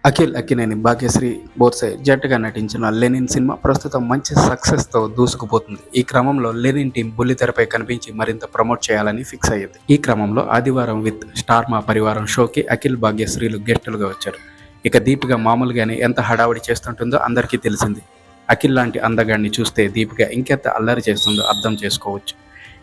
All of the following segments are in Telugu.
అఖిల్ అక్కినేని, భాగ్యశ్రీ, బోర్సే జట్టుగా నటించిన 'లెనిన్' సినిమా ప్రస్తుతం మంచి సక్సెస్‌తో దూసుకుపోతుంది. ఈ క్రమంలో 'లెనిన్' టీం బుల్లితెరపై కనిపించి మరింత ప్రమోట్ చేయాలని ఫిక్స్ అయ్యింది. ఈ క్రమంలో ఆదివారం విత్ స్టార్ మా పరివారం షోకి అఖిల్, భాగ్యశ్రీలు గెస్టులుగా వచ్చారు. ఇక దీపిక మామూలుగానే ఎంత హడావుడి చేస్తుంటుందో అందరికీ తెలిసింది. అఖిల్ లాంటి అందగాడిని చూస్తే దీపిక ఇంకెంత అల్లరి చేస్తుందో అర్థం చేసుకోవచ్చు.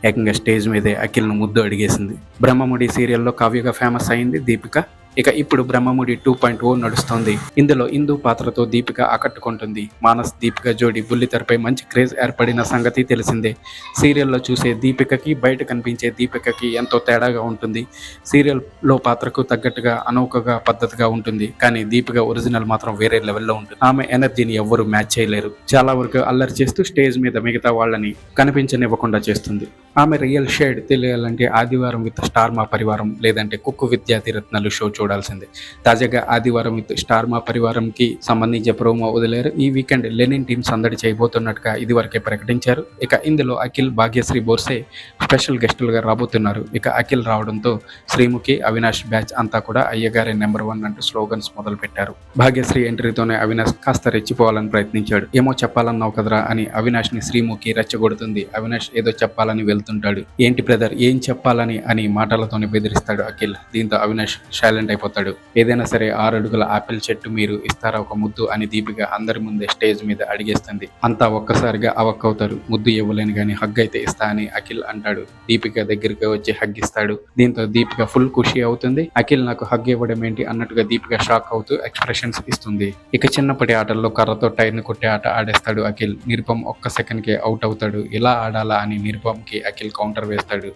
ఏకంగా స్టేజ్ మీదే అఖిల్ను ముద్దు అడిగేసింది. 'బ్రహ్మముడి' సీరియల్లో కావ్యగా ఫేమస్ అయింది దీపిక. ఇక ఇప్పుడు 'బ్రహ్మముడి 2.0' నడుస్తోంది. ఇందులో ఇందు పాత్రతో దీపిక ఆకట్టుకుంటుంది. మానస్ దీపిక జోడీ బుల్లితెరపై మంచి క్రేజ్ ఏర్పడిన సంగతి తెలిసిందే. సీరియల్లో చూసే దీపికకి బయట కనిపించే దీపికకి ఎంతో తేడాగా ఉంటుంది. సీరియల్లో పాత్రకు తగ్గట్టుగా అనౌకగా పద్ధతిగా ఉంటుంది. కానీ దీపిక ఒరిజినల్ మాత్రం వేరే లెవెల్లో ఉంటుంది. ఆమె ఎనర్జీని ఎవ్వరూ మ్యాచ్ చేయలేరు. చాలా వరకు అల్లరి చేస్తూ స్టేజ్ మీద మిగతా వాళ్ళని కనిపించనివ్వకుండా చేస్తుంది. ఆమె రియల్ షేడ్ తెలియాలంటే ఆదివారం విత్ స్టార్ మా పరివారం లేదంటే కుక్కు విద్యార్థిరత్నాలు షో చూడాల్సిందే. తాజాగా ఆదివారం విత్ స్టార్ మా పరివారంకి సంబంధించి ప్రోమో వదిలేరు. ఈ వీకెండ్ 'లెనిన్' టీం సందడి చేయబోతున్నట్టుగా ఇదివరకే ప్రకటించారు. ఇక ఇందులో అఖిల్, భాగ్యశ్రీ, బోర్సే స్పెషల్ గెస్టులుగా రాబోతున్నారు. ఇక అఖిల్ రావడంతో శ్రీముఖి, అవినాష్ బ్యాచ్ అంతా కూడా అయ్యగారే నెంబర్ 1 అంటూ స్లోగన్స్ మొదలు పెట్టారు. భాగ్యశ్రీ ఎంట్రీతోనే అవినాష్ కాస్త రెచ్చిపోవాలని ప్రయత్నించాడు. ఏమో చెప్పాలన్నావు కదరా అని అవినాష్ని శ్రీముఖి రెచ్చగొడుతుంది. అవినాష్ ఏదో చెప్పాలని వెళ్తుంటాడు. ఏంటి బ్రదర్ ఏం చెప్పాలని అని మాటలతోనే బెదిరిస్తాడు అఖిల్. దీంతో అవినాష్ సైలెంట్ అయిపోతాడు. ఏదైనా సరే 6 అడుగుల ఆపిల్ చెట్టు మీరు ఇస్తారా ఒక ముద్దు అని దీపిక అందరి ముందే స్టేజ్ మీద అడిగేస్తుంది. అంతా ఒక్కసారిగా అవక్కవుతారు. ముద్దు ఇవ్వలేను గానీ హగ్ అయితే ఇస్తా అని అఖిల్ అంటాడు. దీపిక దగ్గరికి వచ్చి హగ్ ఇస్తాడు. దీంతో దీపిక ఫుల్ ఖుషి అవుతుంది. అఖిల్ నాకు హగ్ ఇవ్వడం ఏంటి అన్నట్టుగా దీపిక షాక్ అవుతూ ఎక్స్ప్రెషన్స్ ఇస్తుంది. ఇక చిన్నప్పటి ఆటల్లో కర్రతో టైర్ను కొట్టే ఆట ఆడేస్తాడు అఖిల్. నిరుపమ్ ఒక్క సెకండ్కే అవుట్ అవుతాడు. ఇలా ఆడాలా అని నిరుపమ్కి అఖిల్ కౌంటర్ వేస్తాడు.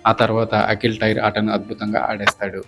ఆ తర్వాత అఖిల్ టైర్ ఆటను అద్భుతంగా ఆడేస్తాడు.